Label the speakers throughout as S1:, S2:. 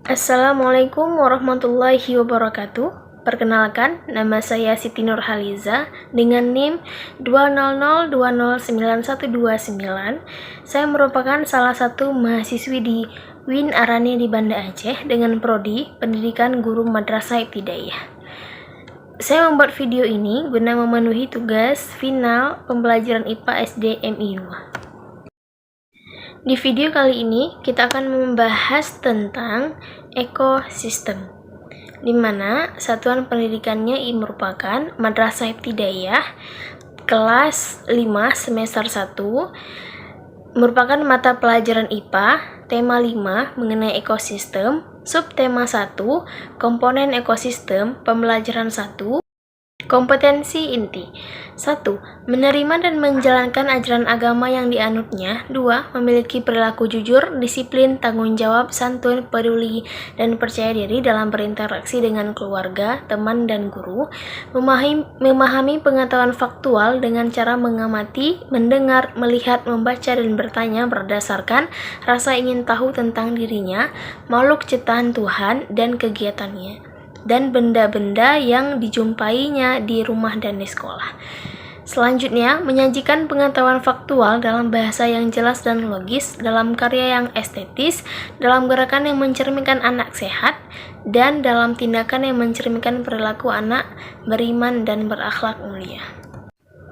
S1: Assalamualaikum warahmatullahi wabarakatuh. Perkenalkan, nama saya Siti Nurhaliza dengan NIM 200209129. Saya merupakan salah satu mahasiswi di Win Arani di Banda Aceh dengan prodi Pendidikan Guru Madrasah Ibtidaiyah. Saya membuat video ini guna memenuhi tugas final pembelajaran IPA SD MI 2. Di video kali ini kita akan membahas tentang ekosistem, di mana satuan pendidikannya merupakan Madrasah Ibtidaiyah kelas 5 semester 1, merupakan mata pelajaran IPA, tema 5 mengenai ekosistem, subtema 1, komponen ekosistem, pembelajaran 1. Kompetensi inti 1. Menerima dan menjalankan ajaran agama yang dianutnya. 2. Memiliki perilaku jujur, disiplin, tanggung jawab, santun, peduli, dan percaya diri dalam berinteraksi dengan keluarga, teman, dan guru. Memahami pengetahuan faktual dengan cara mengamati, mendengar, melihat, membaca, dan bertanya berdasarkan rasa ingin tahu tentang dirinya, makhluk ciptaan Tuhan, dan kegiatannya, dan benda-benda yang dijumpainya di rumah dan di sekolah. Selanjutnya, menyajikan pengetahuan faktual dalam bahasa yang jelas dan logis, dalam karya yang estetis, dalam gerakan yang mencerminkan anak sehat, dan dalam tindakan yang mencerminkan perilaku anak beriman dan berakhlak mulia.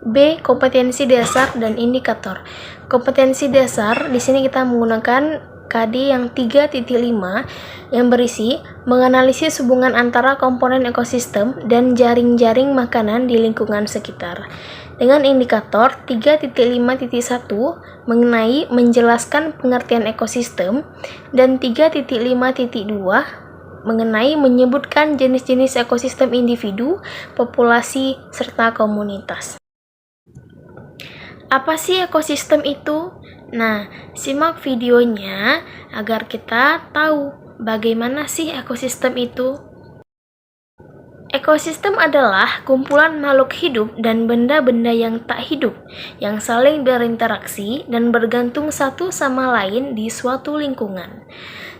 S1: B. Kompetensi dasar dan indikator. Kompetensi dasar, di sini kita menggunakan KD yang 3.5 yang berisi menganalisis hubungan antara komponen ekosistem dan jaring-jaring makanan di lingkungan sekitar. Dengan indikator 3.5.1 mengenai menjelaskan pengertian ekosistem dan 3.5.2 mengenai menyebutkan jenis-jenis ekosistem individu, populasi, serta komunitas. Apa sih ekosistem itu? Nah, simak videonya agar kita tahu bagaimana sih ekosistem itu. Ekosistem adalah kumpulan makhluk hidup dan benda-benda yang tak hidup yang saling berinteraksi dan bergantung satu sama lain di suatu lingkungan.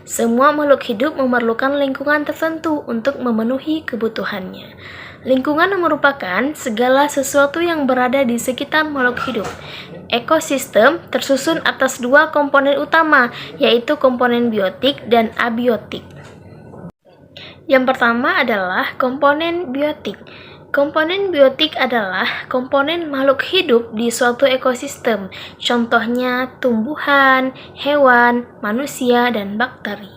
S1: Semua makhluk hidup memerlukan lingkungan tertentu untuk memenuhi kebutuhannya. Lingkungan merupakan segala sesuatu yang berada di sekitar makhluk hidup. Ekosistem tersusun atas dua komponen utama, yaitu komponen biotik dan abiotik. Yang pertama adalah komponen biotik. Komponen biotik adalah komponen makhluk hidup di suatu ekosistem, contohnya tumbuhan, hewan, manusia, dan bakteri.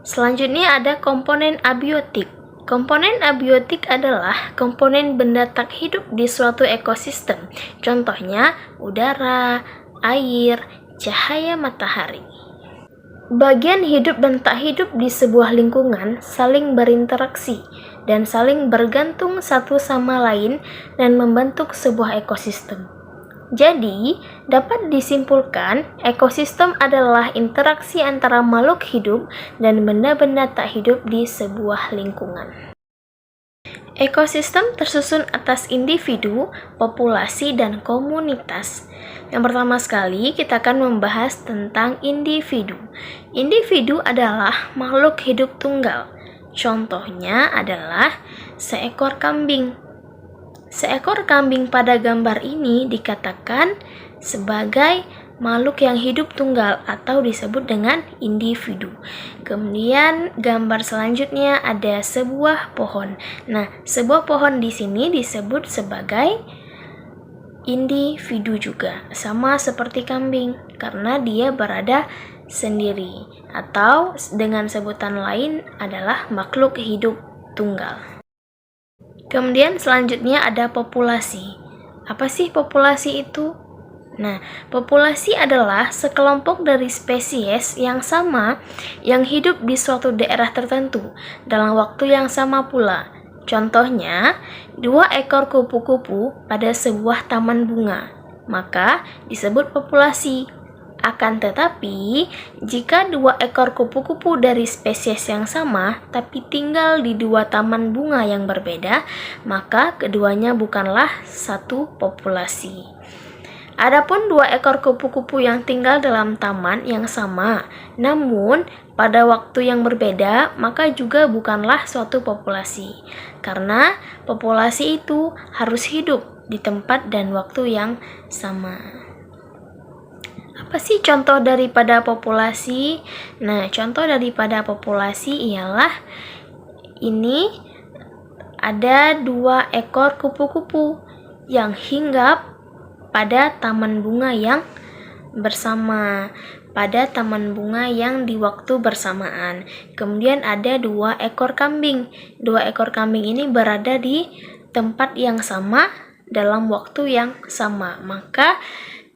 S1: Selanjutnya ada komponen abiotik. Komponen abiotik adalah komponen benda tak hidup di suatu ekosistem, contohnya udara, air, cahaya matahari. Bagian hidup dan tak hidup di sebuah lingkungan saling berinteraksi dan saling bergantung satu sama lain dan membentuk sebuah ekosistem. Jadi, dapat disimpulkan ekosistem adalah interaksi antara makhluk hidup dan benda-benda tak hidup di sebuah lingkungan. Ekosistem tersusun atas individu, populasi, dan komunitas. Yang pertama sekali, kita akan membahas tentang individu. Individu adalah makhluk hidup tunggal. Contohnya adalah seekor kambing. Seekor kambing pada gambar ini dikatakan sebagai makhluk yang hidup tunggal atau disebut dengan individu. Kemudian gambar selanjutnya ada sebuah pohon. Nah, sebuah pohon di sini disebut sebagai individu juga, sama seperti kambing karena dia berada sendiri atau dengan sebutan lain adalah makhluk hidup tunggal. Kemudian selanjutnya ada populasi. Apa sih populasi itu? Nah, populasi adalah sekelompok dari spesies yang sama yang hidup di suatu daerah tertentu dalam waktu yang sama pula. Contohnya, 2 ekor kupu-kupu pada sebuah taman bunga, maka disebut populasi. Akan tetapi, jika 2 ekor kupu-kupu dari spesies yang sama tapi tinggal di 2 taman bunga yang berbeda, maka keduanya bukanlah satu populasi. Adapun 2 ekor kupu-kupu yang tinggal dalam taman yang sama, namun pada waktu yang berbeda, maka juga bukanlah suatu populasi. Karena populasi itu harus hidup di tempat dan waktu yang sama. Apa sih contoh daripada populasi? Nah, contoh daripada populasi ialah ini ada 2 ekor kupu-kupu yang hinggap pada taman bunga yang bersama, pada taman bunga yang di waktu bersamaan. Kemudian ada 2 ekor kambing. 2 ekor kambing ini berada di tempat yang sama dalam waktu yang sama. Maka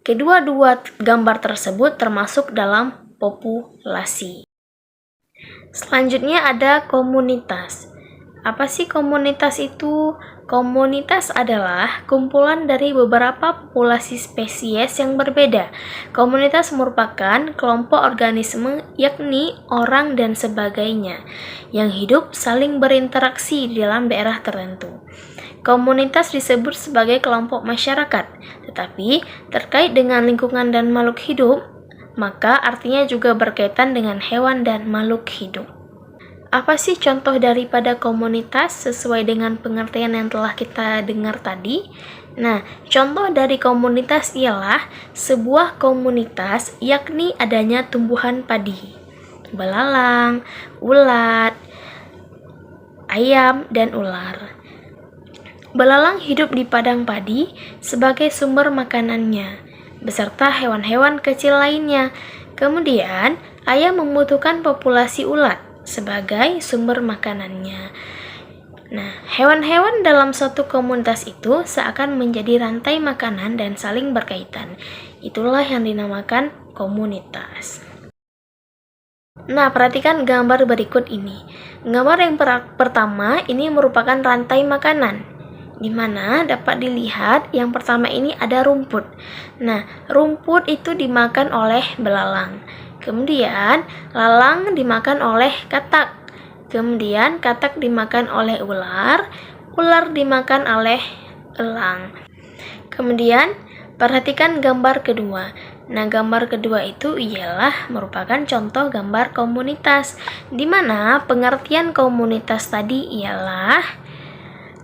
S1: kedua-dua gambar tersebut termasuk dalam populasi. Selanjutnya ada komunitas. Apa sih komunitas itu? Komunitas adalah kumpulan dari beberapa populasi spesies yang berbeda. Komunitas merupakan kelompok organisme, yakni orang dan sebagainya, yang hidup saling berinteraksi di dalam daerah tertentu. Komunitas disebut sebagai kelompok masyarakat, tetapi terkait dengan lingkungan dan makhluk hidup, maka artinya juga berkaitan dengan hewan dan makhluk hidup. Apa sih contoh daripada komunitas sesuai dengan pengertian yang telah kita dengar tadi? Nah, contoh dari komunitas ialah sebuah komunitas yakni adanya tumbuhan padi, belalang, ulat, ayam, dan ular. Belalang hidup di padang padi sebagai sumber makanannya, beserta hewan-hewan kecil lainnya. Kemudian, ayam membutuhkan populasi ulat sebagai sumber makanannya. Nah, hewan-hewan dalam suatu komunitas itu seakan menjadi rantai makanan dan saling berkaitan. Itulah yang dinamakan komunitas. Nah, perhatikan gambar berikut ini. Gambar yang pertama ini merupakan rantai makanan, di mana dapat dilihat yang pertama ini ada rumput. Nah, rumput itu dimakan oleh belalang. Kemudian, lalang dimakan oleh katak. Kemudian, katak dimakan oleh ular. Ular dimakan oleh elang. Kemudian, perhatikan gambar kedua. Nah, gambar kedua itu ialah merupakan contoh gambar komunitas, di mana pengertian komunitas tadi ialah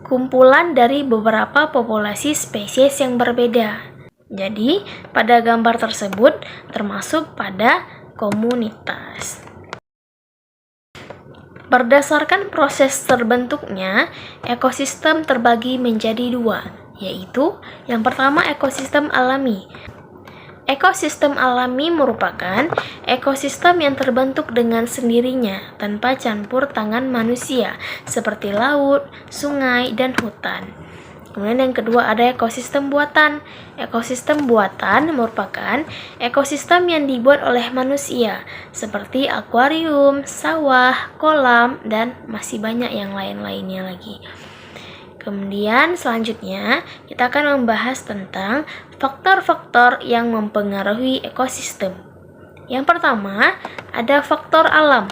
S1: kumpulan dari beberapa populasi spesies yang berbeda. Jadi, pada gambar tersebut termasuk pada komunitas. Berdasarkan proses terbentuknya, ekosistem terbagi menjadi 2, yaitu yang pertama ekosistem alami. Ekosistem alami merupakan ekosistem yang terbentuk dengan sendirinya tanpa campur tangan manusia, seperti laut, sungai, dan hutan. Kemudian yang kedua ada ekosistem buatan. Ekosistem buatan merupakan ekosistem yang dibuat oleh manusia, seperti akuarium, sawah, kolam, dan masih banyak yang lain-lainnya lagi. Kemudian selanjutnya kita akan membahas tentang faktor-faktor yang mempengaruhi ekosistem. Yang pertama ada faktor alam.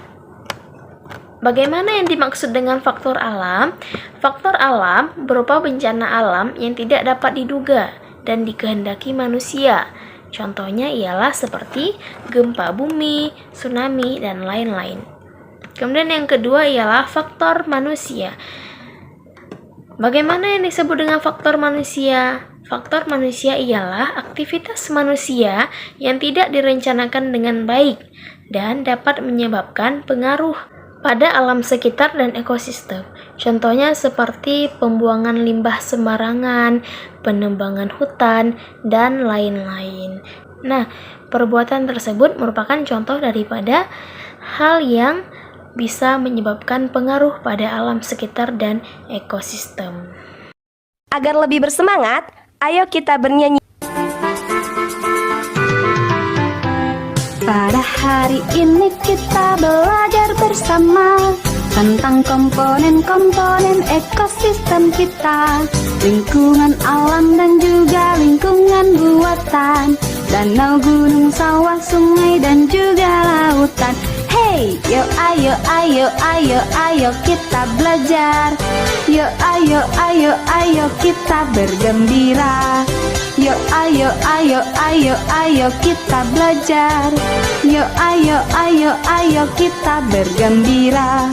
S1: Bagaimana yang dimaksud dengan faktor alam? Faktor alam berupa bencana alam yang tidak dapat diduga dan dikehendaki manusia. Contohnya ialah seperti gempa bumi, tsunami, dan lain-lain. Kemudian yang kedua ialah faktor manusia. Bagaimana yang disebut dengan faktor manusia? Faktor manusia ialah aktivitas manusia yang tidak direncanakan dengan baik dan dapat menyebabkan pengaruh pada alam sekitar dan ekosistem. Contohnya seperti pembuangan limbah sembarangan, penebangan hutan, dan lain-lain. Nah, perbuatan tersebut merupakan contoh daripada hal yang bisa menyebabkan pengaruh pada alam sekitar dan ekosistem.
S2: Agar lebih bersemangat, ayo kita bernyanyi. Pada hari ini kita belajar bersama tentang komponen-komponen ekosistem kita, lingkungan alam dan juga lingkungan buatan, danau, gunung, sawah, sungai, dan juga lautan. Hey! Hey, yuk ayo ayo ayo ayo kita belajar. Yuk ayo ayo ayo kita bergembira. Yuk ayo ayo ayo ayo kita belajar. Yuk ayo ayo ayo kita bergembira.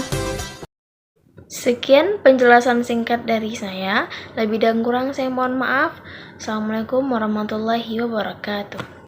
S1: Sekian penjelasan singkat dari saya. Lebih dan kurang saya mohon maaf. Assalamualaikum warahmatullahi wabarakatuh.